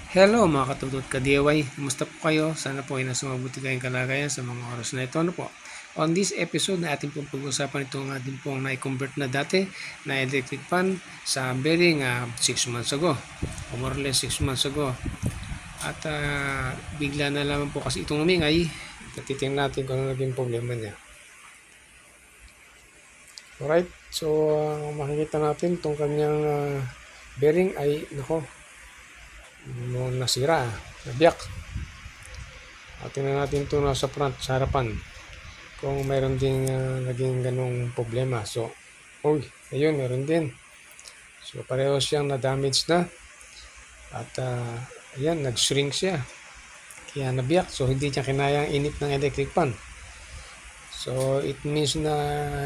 Hello mga katutot ka-DIY, kumusta po kayo? Sana po ay nasa mabuti kayong kalagayan sa mga oras na ito. Ano po? On this episode na ating pong pag-usapan itong ating pong na-convert na dati na electric fan sa bearing 6 months ago o more or less 6 months ago. At bigla na lamang po kasi itong umingay. Titingnan natin kung ano naging problema niya. Alright, so makikita natin itong kanyang bearing ay nasira, nabiyak. At tingnan natin ito sa front, sa harapan, kung mayroon din naging ganong problema. So, ayun, meron din. So, pareho siyang na-damage na. At ayan, nag-shrink siya. Kaya nabiyak. So, hindi niya kinaya ang init ng electric fan. So, it means na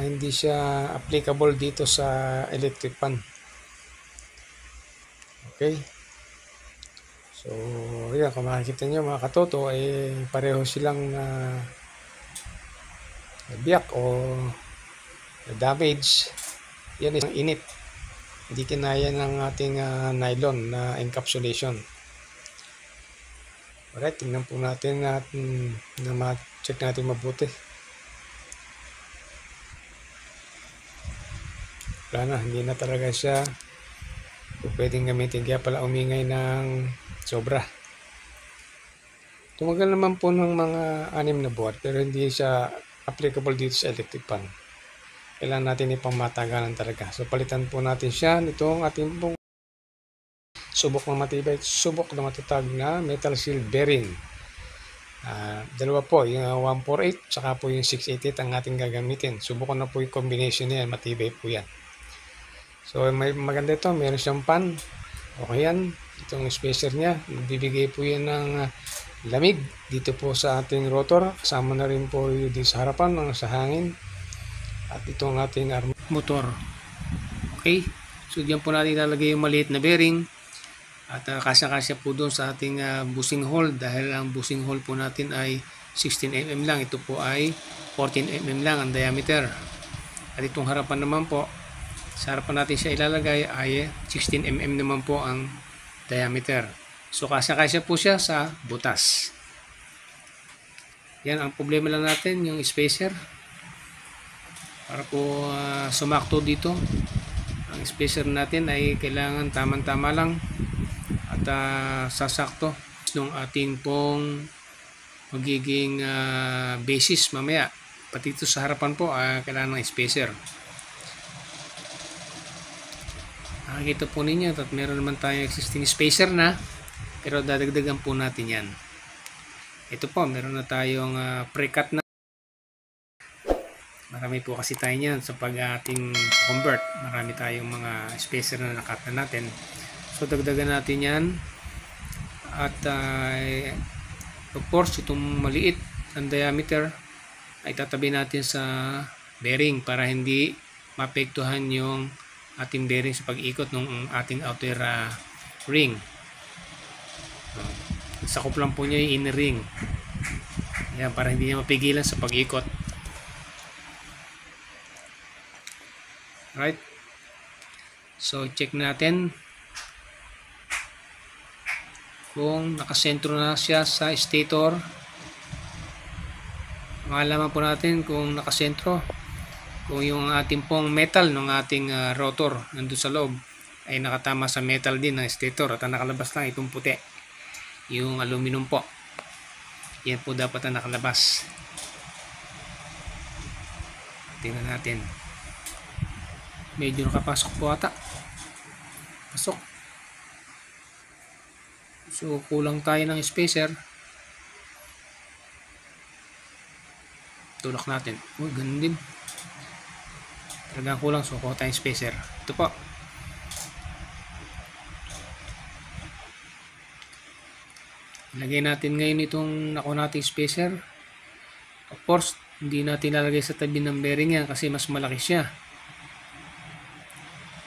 hindi siya applicable dito sa electric fan. Okay. So, yan, kung makikita nyo mga katoto, ay pareho silang nabiyak o damage. Yan isang init. Hindi kinaya ng ating nylon na encapsulation. Alright, tingnan po natin na ma-check natin mabuti. Wala na, hindi na talaga siya pwedeng gamitin. Kaya pala umingay ng sobra. Tumagal naman po ng mga 6 na buwan pero hindi siya applicable dito sa electric fan. Kailangan natin ipangmatagalan talaga. So palitan po natin siya nitong ating pong subok na matibay, subok na matatag na metal seal bearing. Dalawa po, yung 148 saka po yung 688 ang ating gagamitin. Subok na po yung combination niya, matibay po yan. So may maganda ito, meron siyang pan. Okay yan, itong spacer niya, bibigay po yan ng lamig dito po sa ating rotor. Kasama na rin po yung di sa harapan, sa hangin. At itong ating motor. Okay, so diyan po natin ilalagay yung maliit na bearing. At kasya-kasya po doon sa ating bushing hole dahil ang bushing hole po natin ay 16mm lang. Ito po ay 14mm lang ang diameter. At itong harapan naman po, sa harapan natin siya ilalagay ay 16mm naman po ang diameter. So kasya-kasya po siya sa butas. Yan, ang problema lang natin yung spacer. Para po sumakto dito. Ang spacer natin ay kailangan tamang-tama lang at sasakto ng ating pong magiging basis mamaya. Pati ito sa harapan po kailangan ng spacer. Nakikita po ninyo at meron naman tayong existing spacer na pero dadagdagan po natin yan. Ito po, meron na tayong pre-cut na. Marami po kasi tayo niyan sa pag-ating convert. Marami tayong mga spacer na nakat na natin. So dagdagan natin yan. At of course, itong maliit ang diameter ay tatabi natin sa bearing para hindi mapektuhan yung ating bearing sa pag-ikot ng ating outer ring. Sakop lang po niya yung inner ring. Yan, para hindi niya mapigilan sa pag-ikot. Right? So, check natin kung nakasentro na siya sa stator. Malaman po natin kung nakasentro. Kung yung ating pong metal ng ating rotor nandun sa loob ay nakatama sa metal din ng stator at ang nakalabas lang itong puti, yung aluminum po. Yan po dapat ang nakalabas. Tingnan natin. Medyo nakapasok po ata. Pasok. So kulang tayo ng spacer. Tulak natin. Ganun din. Talagang kulang, so kuha tayong spacer. Ito po. Ilagay natin ngayon itong nakuha nating spacer. Of course, hindi natin lalagay sa tabi ng bearing yan kasi mas malaki siya.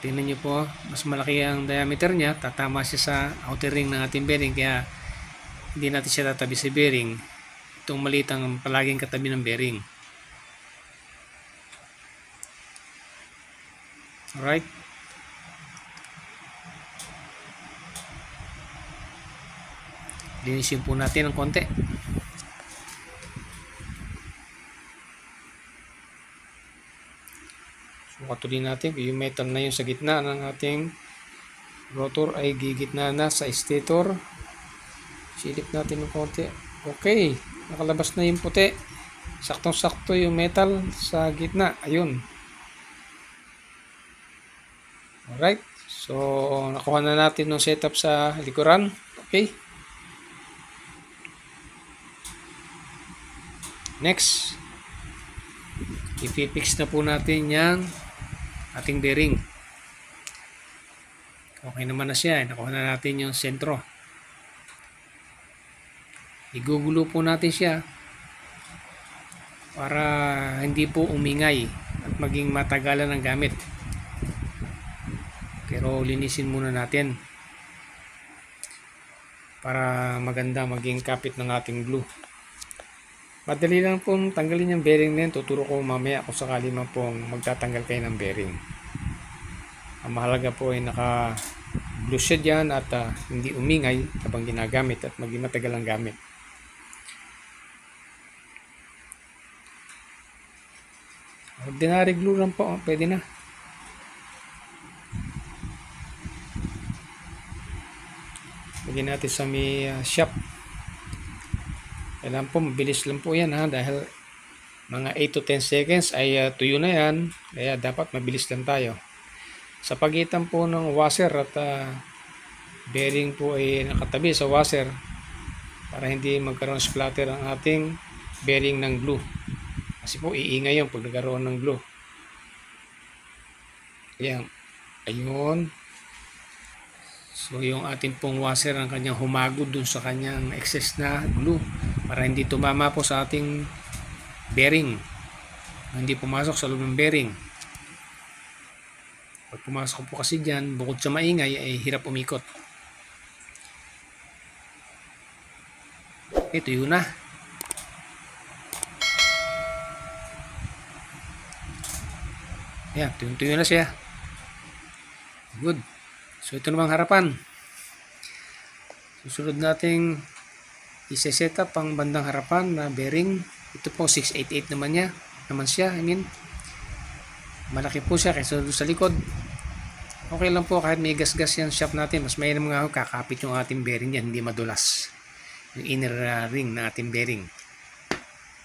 Tingnan nyo po, mas malaki ang diameter niya. Tatama siya sa outer ring ng ating bearing, kaya hindi natin siya tatabi sa bearing. Itong maliit ang palaging katabi ng bearing. Alright. linisin po natin ng konti. So katuloy natin yung metal na yung sa gitna ng ating rotor ay gigitna na sa stator. Silip natin ng konti. Okay, nakalabas na yung puti. Saktong-sakto yung metal sa gitna. Ayun. Alright. So, nakuha na natin yung setup sa likuran. Okay. Next. Ipipix na po natin yung ating bearing. Okay naman na siya. Nakuha na natin yung sentro. Igugulo po natin siya para hindi po umingay at maging matagalan ng gamit. Pero linisin muna natin para maganda maging kapit ng ating glue. Madali lang pong tanggalin yung bearing na yun. Tuturo ko mamaya kung sakali man pong magtatanggal kayo ng bearing. Ang mahalaga po ay naka-glue siya dyan at hindi umingay habang ginagamit at maging matagal ang gamit. Ordinary glue lang po, pwede na. Lagyan natin sa may shop. Kailangan po, mabilis lang po yan dahil mga 8 to 10 seconds ay tuyo na yan. Kaya dapat mabilis lang tayo. Sa pagitan po ng washer at bearing po ay nakatabi sa washer para hindi magkaroon splatter ang ating bearing ng glue. Kasi po iingay yun pag nagkaroon ng glue. Ayan. Ayun. So yung ating pong washer ang kanyang humagod dun sa kanyang excess na glue para hindi tumama po sa ating bearing. Hindi pumasok sa loob ng bearing. Pag pumasok po kasi dyan, bukod sa maingay ay hirap umikot. Ito yun na. Ayan, tuyo na siya. Good. So ito namang harapan. Susunod nating isa-set up ang bandang harapan na bearing. Ito po 688 naman siya. I mean, malaki po siya kaysa sa likod. Okay lang po kahit may gas-gas yan shop natin. Mas may mga kakapit yung ating bearing yan, hindi madulas. Yung inner ring na ating bearing.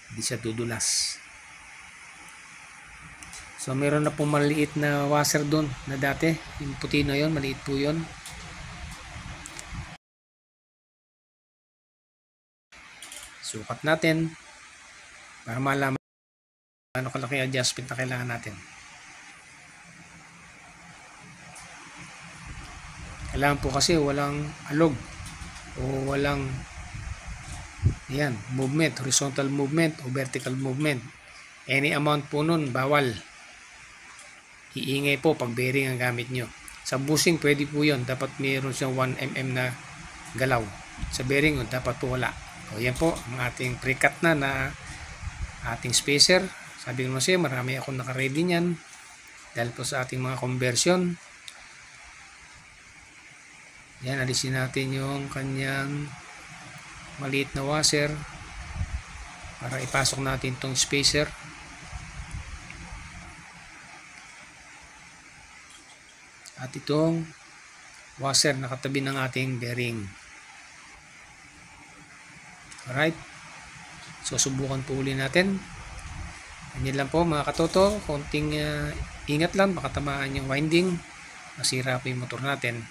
Hindi siya dudulas. So meron na po maliit na washer doon na dati. Yung puti na yun, maliit po yun. Sukat natin para malaman ano kalaki adjustment na kailangan natin. Kailangan po kasi walang alog o walang movement, horizontal movement o vertical movement. Any amount po nun bawal. Iingay po pag bearing ang gamit nyo. Sa bushing pwede po yun. Dapat mayroon siyang 1mm na galaw. Sa bearing dapat po wala. O yan po ang ating pre-cut na ating spacer. Sabi ko siya, marami akong naka-ready niyan. Dahil po sa ating mga conversion. Yan, alisin natin yung kanyang maliit na washer para ipasok natin tong spacer. At itong washer na katabi ng ating bearing. Alright. So subukan po uli natin. Ganyan lang po mga katoto. Konting ingat lang. Baka tamaan yung winding. Masira po yung motor natin.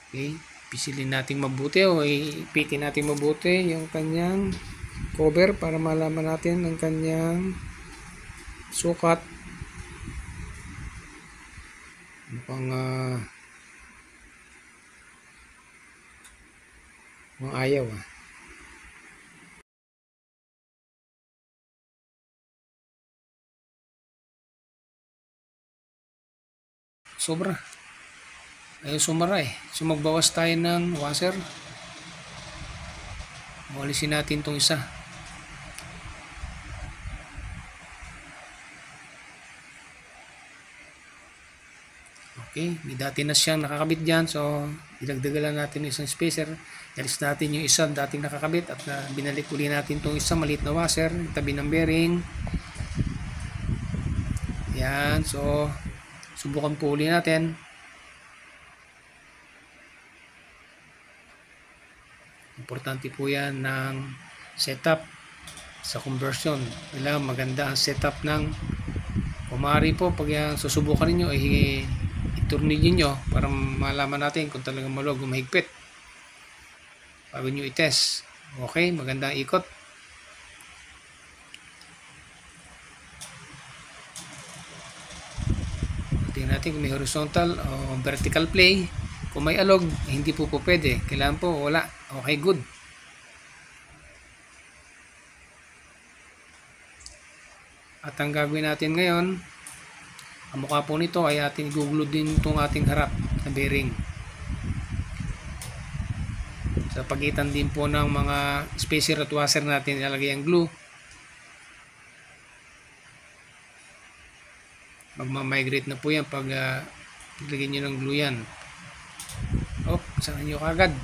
Okay. Pisilin natin mabuti o ipitin natin mabuti yung kanyang cover para malaman natin ang kanyang sukat. Mukhang ayaw sobra ayaw sumara so magbawas tayo ng washer. Walisin natin itong isa. Okay, may dati na siyang nakakabit dyan. So, ilagdagan lang natin yung isang spacer. Alis natin yung isa dating nakakabit at binalik uli natin itong isang maliit na washer. Tabi ng bearing. Yan. So, subukan po uli natin. Importante po yan ng setup sa conversion. Kailangan maganda ang setup ng kumari po. Pag yan susubukan ninyo, itornilyo nyo para malaman natin kung talagang maluwag o mahigpit bago nyo i-test. Okay, magandang ikot. Tingnan natin kung may horizontal o vertical play. Kung may alog, hindi po pwede. Kailangan po wala. Okay, good. At ang gagawin natin ngayon, ang mukha po nito ay ating iguglo din itong ating harap na bearing. Sa pagitan din po ng mga spacer at washer natin ilalagay ang glue. Magmamigrate na po yan pag ilagay nyo ng glue yan. Saan nyo kagad.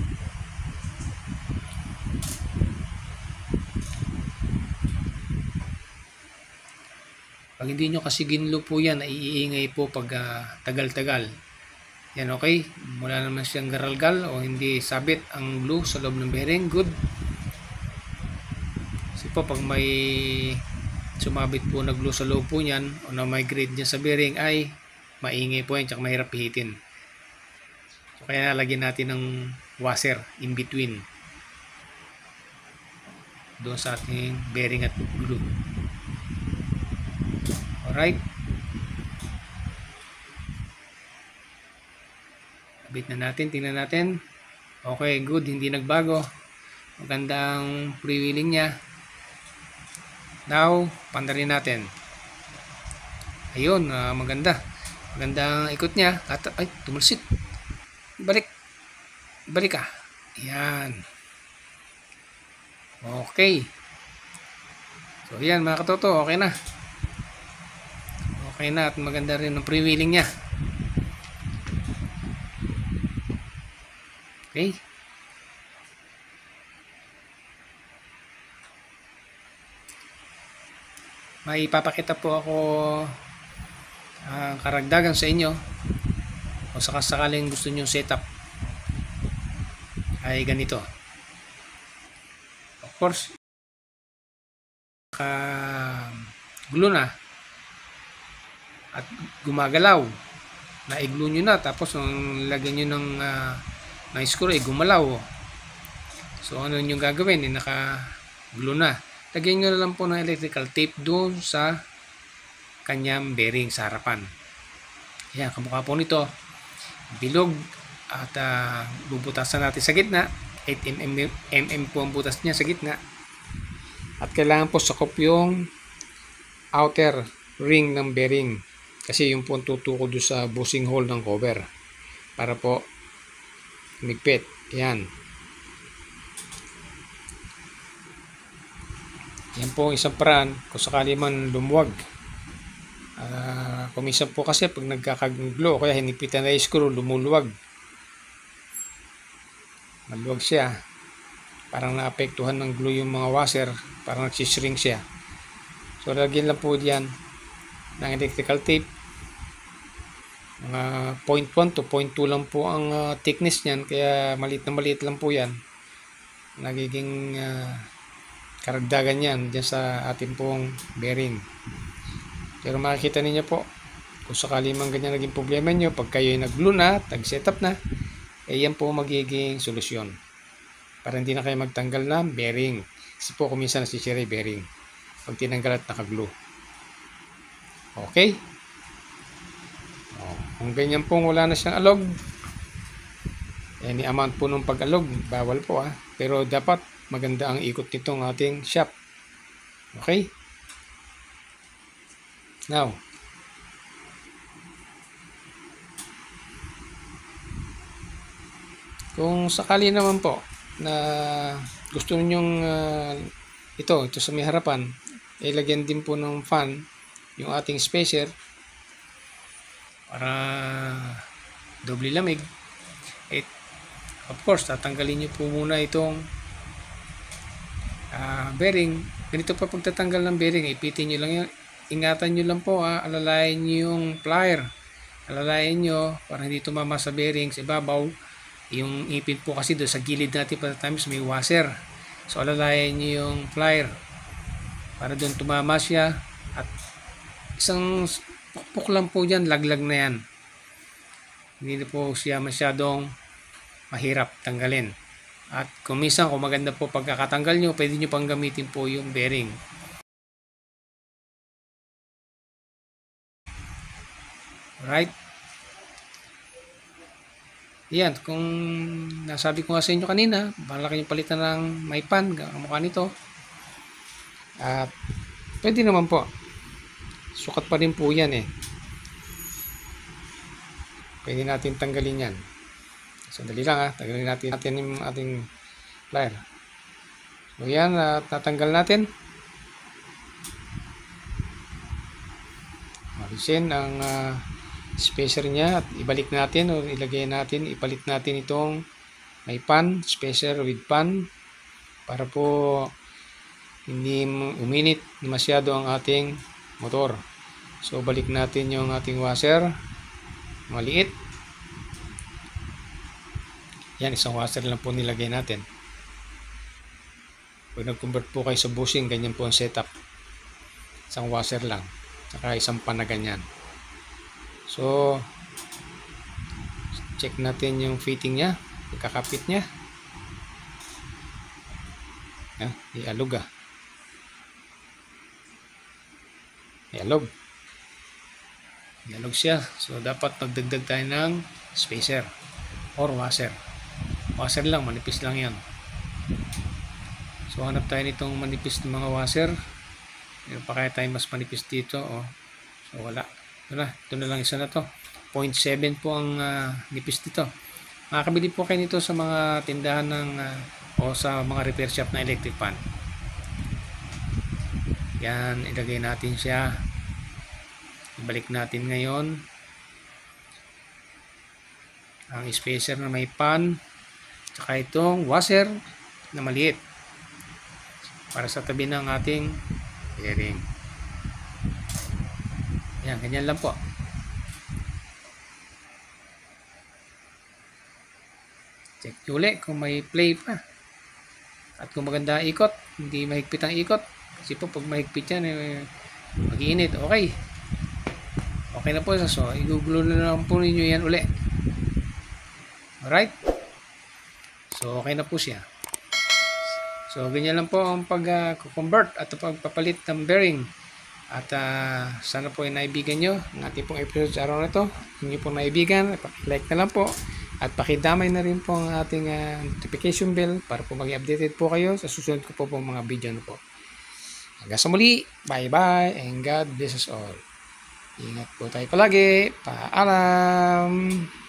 Pag hindi nyo kasi ginlo po yan, naiingay po pag tagal-tagal. Yan, okay. Wala naman siyang garalgal o hindi sabit ang glue sa loob ng bearing. Good. Kasi po pag may sumabit po na glue sa loob po niyan o na migrate dyan sa bearing ay maingay po yan tsaka mahirap pihitin. So kaya nalagyan natin ng washer in between doon sa ating bearing at glue. Alright. Kabit na natin, tingnan natin. Okay, good, hindi nagbago. Magandang freewheeling niya. Now, pandarin natin. Ayun, maganda. Magandang ikot niya. At, ay, tumalsik. Balik. Balik ka. Yan. Okay. So, yan mga katoto, okay na. Okay na at maganda rin ang freewheeling niya. Okay. May ipapakita po ako karagdagan sa inyo o sakasakaling gusto nyo setup ay ganito. Of course, glue na at gumagalaw. Na-glue nyo na tapos lagyan nyo ng na-screw ay gumalaw. So ano yung gagawin? Naka-glue na. Lagyan nyo na lang po ng electrical tape doon sa kanyang bearing sa harapan. Ayan, kamukha po nito. Bilog at bubutasan natin sa gitna. 8mm po ang butas niya sa gitna. At kailangan po sakop yung outer ring ng bearing. Kasi yung po tutuko doon sa bushing hole ng cover. Para po migpit. Yan. Yan po ang isang paraan kung sakali man lumuwag. Kung minsan po kasi pag nagkakaglo kaya hinipitan na yung screw, lumuluwag. Maluwag siya. Parang naapektuhan ng glue yung mga washer. Parang nagsishrink siya. So lagyan lang po diyan ng electrical tape. Mga 0.1 to 0.2 lang po ang thickness niyan, kaya maliit na maliit lang po yan. Nagiging karagdagan yan dyan sa ating pong bearing. Pero makikita ninyo po, kung sakali man ganyan naging problema nyo, pag kayo ay nag-glue na, tag-setup na, yan po magiging solusyon. Para hindi na kayo magtanggal ng bearing. Kasi po kuminsan nasisira yung bearing pag tinanggal at naka-glue. Okay? Kung ganyan pong wala na siyang alog, any amount po ng pag-alog, bawal po pero dapat maganda ang ikot nitong ating shop. Okay? Now, kung sakali naman po na gusto ninyong ito sa may harapan, ilagyan din po ng fan yung ating spacer para doble lamig. It, of course, tatanggalin nyo po muna itong bearing. Ganito pa pagtatanggal ng bearing, ipitin nyo lang yan. Ingatan nyo lang po, alalayan nyo yung plier. Alalayan nyo para hindi tumama sa bearing sa ibabaw. Yung ipin po kasi doon sa gilid natin pa times may washer. So alalayan nyo yung plier para doon tumama siya. At isang pukpuk lang po dyan, laglag na yan. Hindi na po siya masyadong mahirap tanggalin. At kung minsan, kung maganda po pagkakatanggal nyo, pwede nyo pang gamitin po yung bearing. Alright? Yan, kung nasabi ko nga sa inyo kanina, malaki yung palitan ng may pan, mukha nito. At pwede naman po. Sukat pa rin po yan eh. Pwede natin tanggalin yan. Sandali lang tanggalin natin yung ating plier. So yan, tatanggal natin. Alisin ang spacer niya at ibalik natin o ilagay natin, ipalit natin itong may pan, spacer with pan para po hindi uminit masyado ang ating motor. So balik natin yung ating washer, maliit. Yan, isang washer lang po nilagay natin. Pag nag-convert po kayo sa bushing, ganyan po ang setup. Isang washer lang. Saka isang pan na ganyan. So, check natin yung fitting niya. Pagkakapit niya. Ialog Ialog. Ialog siya. So, dapat magdagdag tayo ng spacer or washer. Washer lang, manipis lang yan. So hanap tayo nitong manipis ng mga washer. Meron pa kaya tayo mas manipis dito. So wala. Ito na lang isa na to. 0.7 po ang nipis dito. Makakabili po kayo nito sa mga tindahan ng o sa mga repair shop na electric fan. Yan, ilagay natin siya. Ibalik natin ngayon ang spacer na may pan. Tsaka itong washer na maliit para sa tabi ng ating bearing. Yan, ganyan lang po. Check nyo ulit kung may play pa. At kung maganda ikot, hindi mahigpit ang ikot. Kasi po pag mahigpit yan, mag-iinit. Okay. Okay na po. So, igugulo na lang po ninyo yan ulit. Alright? So, okay na po siya. So, ganyan lang po ang pag-convert at pagpapalit ng bearing. At sana po ay naibigan nyo ang ating pong episode sa araw na ito. Kung nyo po naibigan, like na lang po. At pakidamay na rin po ang ating notification bell para po maging updated po kayo sa susunod ko po mga video na po. Hanggang sa muli, bye-bye and God bless us all. Ingat po tayo palagi. Paalam!